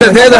Sürek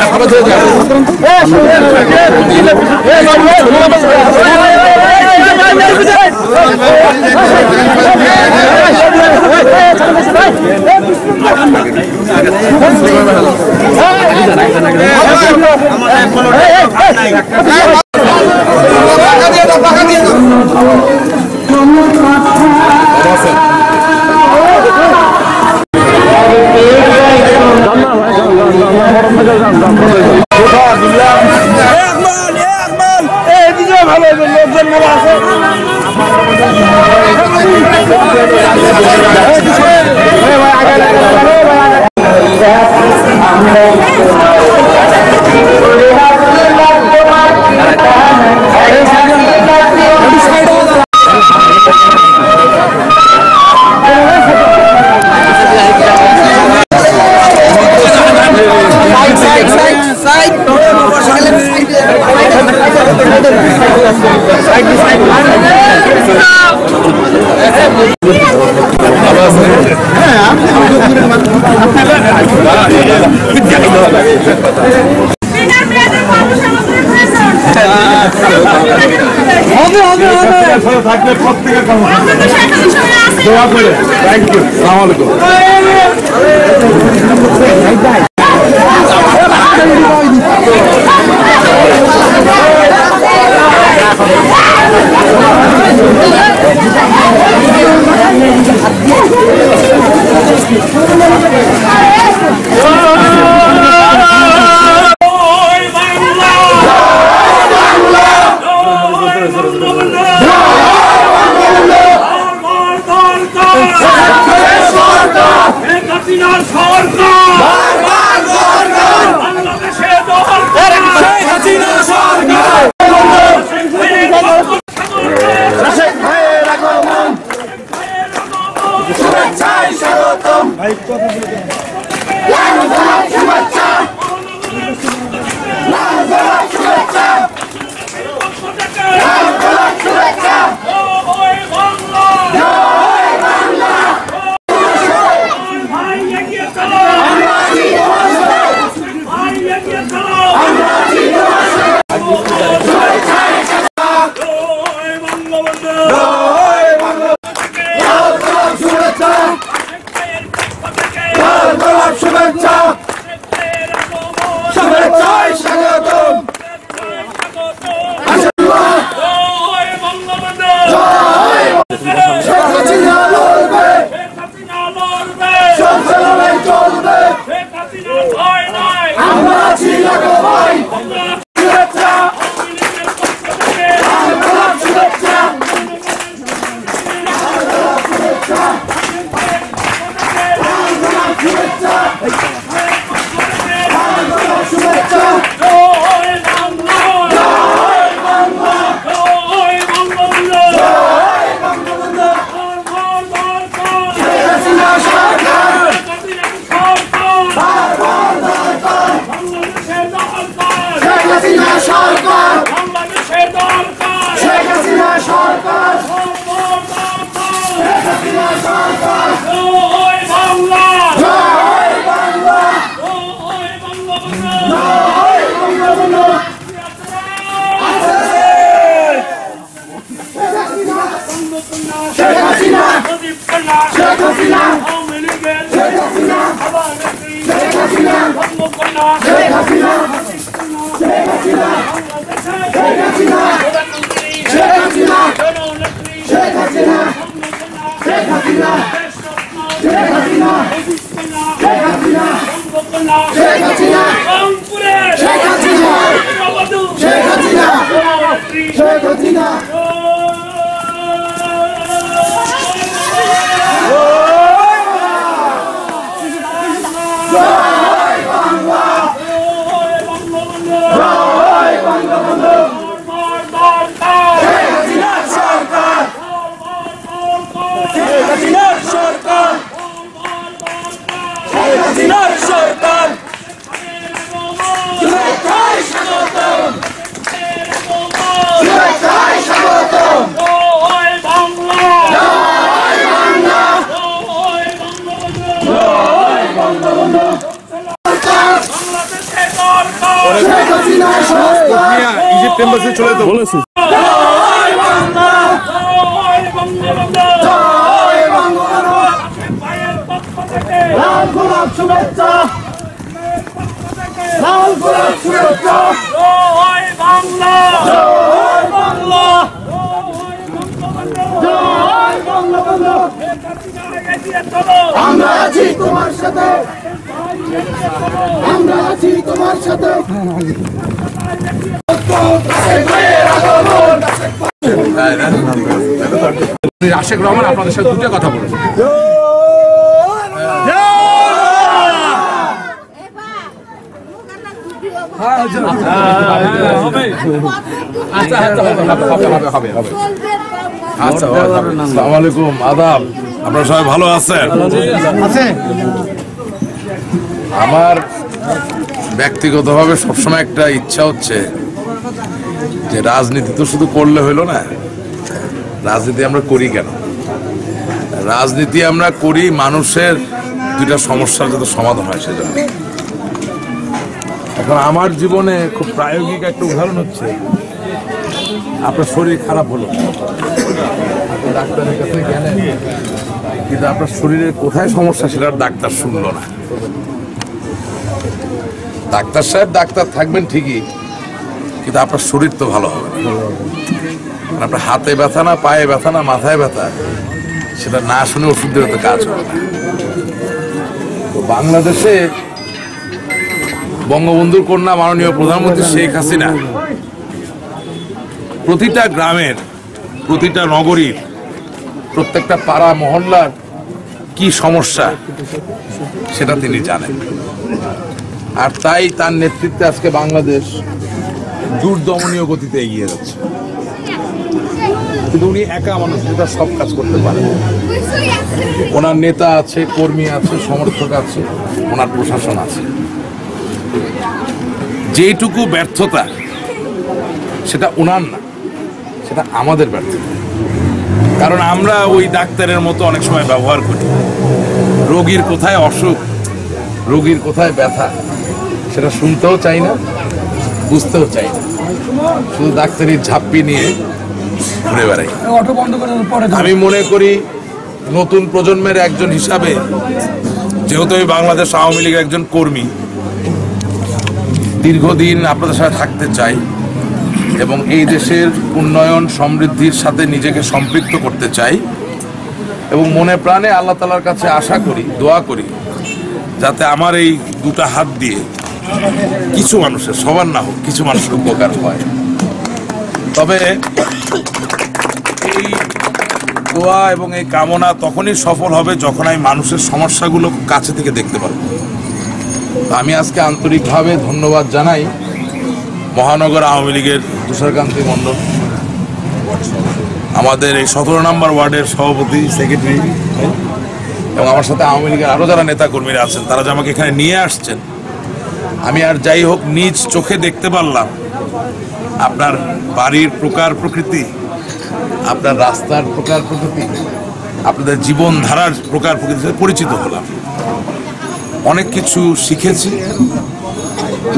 embassy চলে তো বলেছি। আমরা আছি তোমার সাথে, আমরা আছি তোমার সাথে। আশেক রহমান আপনাদের সাথে দুটো কথা বলুন। আসসালামু আলাইকুম, আদাব। আপনারা সবাই ভালো আছেন? আমার ব্যক্তিগতভাবে সবসময় একটা ইচ্ছা হচ্ছে যে রাজনীতি তো শুধু করলে হইলো না, রাজনীতি আমরা করি কেন? রাজনীতি আমরা করি মানুষের দুইটা সমস্যার যাতে সমাধান হয় সেজন্য। এখন আমার জীবনে খুব প্রায়োগিক একটা উদাহরণ হচ্ছে, আপনার শরীর খারাপ হলো, আপনি ডাক্তারের কাছে গেলেন, কিন্তু আপনার শরীরের কোথায় সমস্যা সেটা ডাক্তার শুনলো না। ডাক্তার সাহেব ডাক্তার থাকবেন ঠিকই, কিন্তু আপনার শরীর তো ভালো হবে না। আপনার হাতে ব্যথা না, পায়ে ব্যথা না, মাথায় ব্যথা, সেটা না শুনে ওষুধ দিলে তো কাজ হবে না। তো বাংলাদেশে বঙ্গবন্ধুর কন্যা মাননীয় প্রধানমন্ত্রী শেখ হাসিনা প্রতিটা গ্রামের, প্রতিটা নগরীর, প্রত্যেকটা পাড়া মহল্লার কি সমস্যা সেটা তিনি জানেন। আর তাই তার নেতৃত্বে আজকে বাংলাদেশ দুর্দমনীয় গতিতে এগিয়ে যাচ্ছে। কিন্তু উনি একা মানুষ, যেটা সব কাজ করতে পারেন। ওনার নেতা আছে, কর্মী আছে, সমর্থক আছে, ওনার প্রশাসন আছে। যেটুকু ব্যর্থতা সেটা ওনার না, সেটা আমাদের ব্যর্থতা। কারণ আমরা ওই ডাক্তারের মতো অনেক সময় ব্যবহার করি। রোগীর কোথায় অসুখ, রোগীর কোথায় ব্যথা, সেটা শুনতেও চাই না, বুঝতেও চাই না। শুধু ডাক্তারি ঝাপ্পি নিয়ে ঘুরে বেড়াই। আমি মনে করি নতুন প্রজন্মের একজন হিসাবে, যেহেতু আমি বাংলাদেশ আওয়ামী লীগের একজন কর্মী, দীর্ঘদিন আপনাদের সাথে থাকতে চাই এবং এই দেশের উন্নয়ন সমৃদ্ধির সাথে নিজেকে সম্পৃক্ত করতে চাই এবং মনে প্রাণে আল্লাহ তাআলার কাছে আশা করি, দোয়া করি, যাতে আমার এই দুটা হাত দিয়ে কিছু মানুষের, সবার না হোক, কিছু মানুষের উপকার হয়। তবে এই দোয়া এবং এই কামনা তখনই সফল হবে যখন আমি মানুষের সমস্যাগুলো কাছে থেকে দেখতে পারবো। আমি আজকে আন্তরিকভাবে ধন্যবাদ জানাই মহানগর আওয়ামী লীগের তুষারকান্তি মণ্ডল, আমাদের এই 17 নম্বর ওয়ার্ডের সভাপতি, সেক্রেটারি, এবং আমার সাথে আওয়ামী লীগের আরও যারা নেতাকর্মীরা আছেন, তারা যে আমাকে এখানে নিয়ে আসছেন। আমি আর যাই হোক নিজ চোখে দেখতে পারলাম আপনার বাড়ির প্রকার প্রকৃতি, আপনার রাস্তার প্রকার প্রকৃতি, আপনাদের জীবনধারার প্রকার প্রকৃতির সাথে পরিচিত হলাম। অনেক কিছু শিখেছি,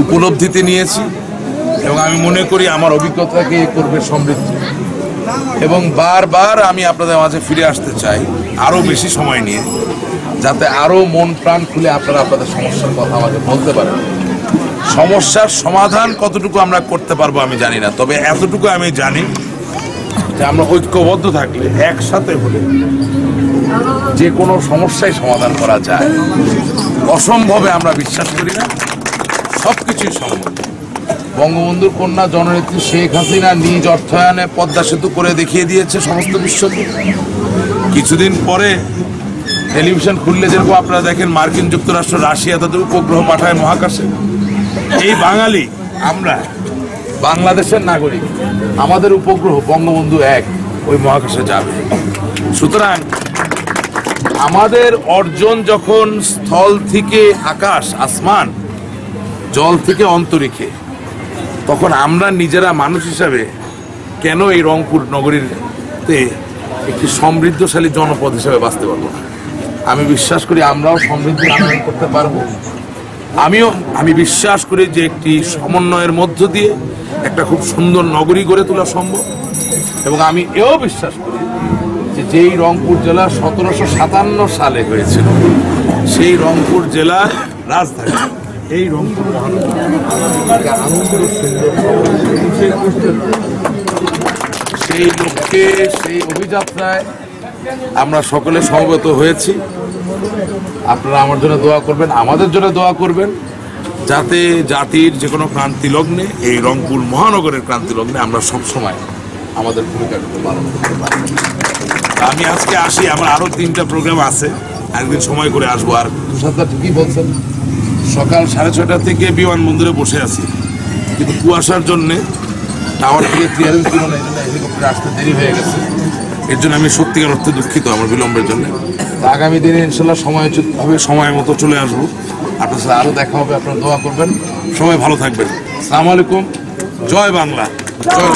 উপলব্ধিতে নিয়েছি এবং আমি মনে করি আমার অভিজ্ঞতাকে করবে সমৃদ্ধ। এবং বারবার আমি আপনাদের মাঝে ফিরে আসতে চাই আরও বেশি সময় নিয়ে, যাতে আরও মন প্রাণ খুলে আপনারা আপনাদের সমস্যার কথা আমাকে বলতে পারেন। সমস্যার সমাধান কতটুকু আমরা করতে পারবো আমি জানি না, তবে এতটুকু আমি জানি যে আমরা ঐক্যবদ্ধ থাকলে, একসাথে হলে যে কোনো সমস্যাই সমাধান করা যায়। অসম্ভবে আমরা বিশ্বাস করি না, সব কিছুই সম্ভব। বঙ্গবন্ধুর কন্যা জননেত্রী শেখ হাসিনা নিজ অর্থায়নে পদ্মা সেতু করে দেখিয়ে দিয়েছে সমস্ত বিশ্বকে। কিছুদিন পরে টেলিভিশন খুললে যেরকম আপনারা দেখেন মার্কিন যুক্তরাষ্ট্র, রাশিয়া তাদের উপগ্রহ পাঠায় মহাকাশে। এই বাঙালি আমরা, বাংলাদেশের নাগরিক, আমাদের উপগ্রহ বঙ্গবন্ধু 1 ওই মহাকাশে যাবে। সুতরাং আমাদের অর্জন যখন স্থল থেকে আকাশ, আসমান, জল থেকে অন্তরিক্ষে, তখন আমরা নিজেরা মানুষ হিসাবে কেন এই রংপুর নগরীতে একটি সমৃদ্ধশালী জনপদ হিসেবে বাঁচতে পারবো না? আমি বিশ্বাস করি আমরাও সমৃদ্ধি আনয়ন করতে পারবো। আমি বিশ্বাস করি যে একটি সমন্বয়ের মধ্য দিয়ে একটা খুব সুন্দর নগরী গড়ে তোলা সম্ভব। এবং আমি এও বিশ্বাস করি যে যেই রংপুর জেলা 1757 সালে হয়েছিল, সেই রংপুর জেলার রাজধানী এই রংপুর মহানগর সেই লক্ষ্যে, সেই অভিযাত্রায় আমরা সকলে সমবেত হয়েছি। আপনারা আমার জন্য দোয়া করবেন, আমাদের জন্য দোয়া করবেন, যাতে জাতির যে কোনো ক্রান্তি লগ্নে, এই রংপুর মহানগরের ক্রান্তি লগ্নে আমরা সবসময় আমাদের ভূমিকাটাকে পালন করতে পারি। আমি আজকে আসি, আমার আরও 3টা প্রোগ্রাম আছে, একদিন সময় করে আসবো। আর তুষারদা ঠিকই বলছেন, সকাল 6:30 থেকে বিমানবন্দরে বসে আছি, কিন্তু কুয়াশার জন্যে টাওয়ার থেকে ক্লিয়ারেন্স ছিল না, এই জন্য হেলিকপ্টারে আসতে দেরি হয়ে গেছে। এর জন্য আমি সত্যিকার অর্থে দুঃখিত আমার বিলম্বের জন্য। আগামী দিনে ইনশাল্লাহ সময় মতো চলে আসবো, আপনার সাথে আরও দেখা হবে। আপনারা দোয়া করবেন, সবাই ভালো থাকবেন। আসসালামু আলাইকুম, জয় বাংলা, জয়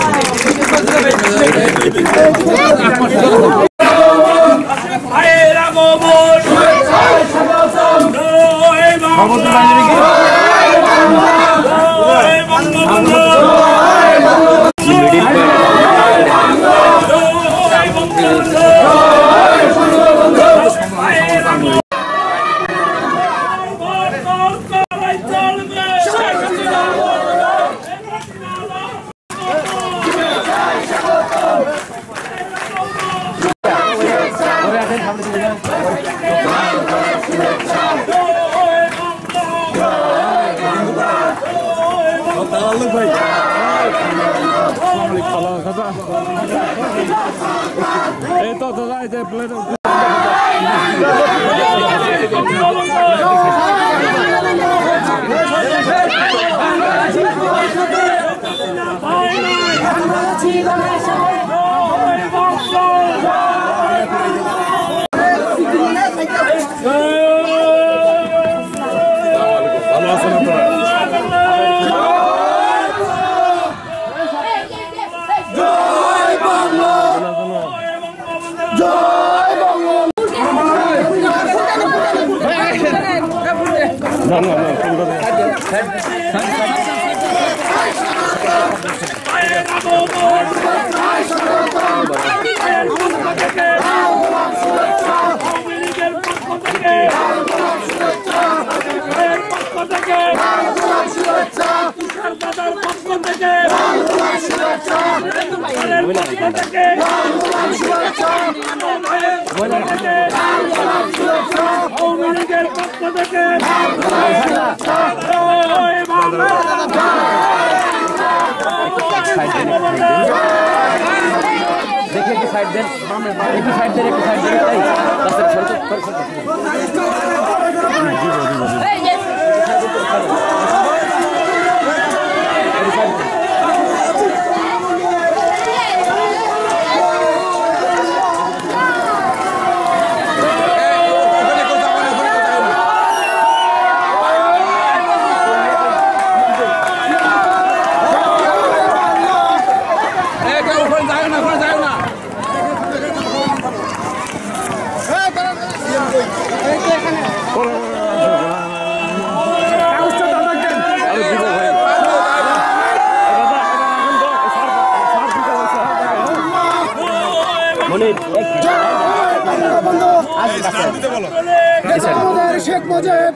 শেখ মুজিব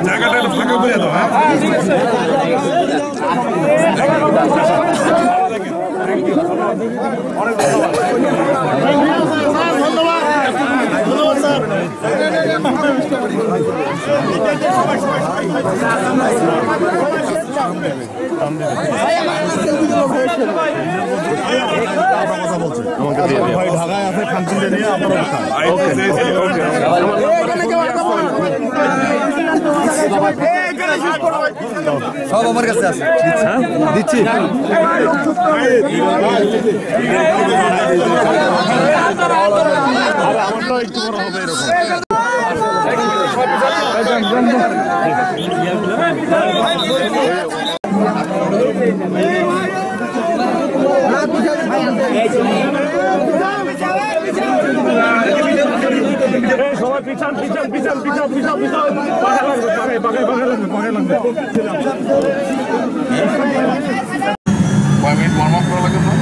জায়গাটা ফাঁকা করে দাও। ঢাকায় আছে খানচিন্দে নিয়ে আপনারা সব আমার কাছে আছে, দিচ্ছি। আমারটাও একটু বড় হবে এরকম। সবাই পিছন পিছন পিছন পিছন পিছন পিছন পাকা লাগবে পাকা লাগবে কয় মিনিট ওয়ার্ম আপ করা লাগে না?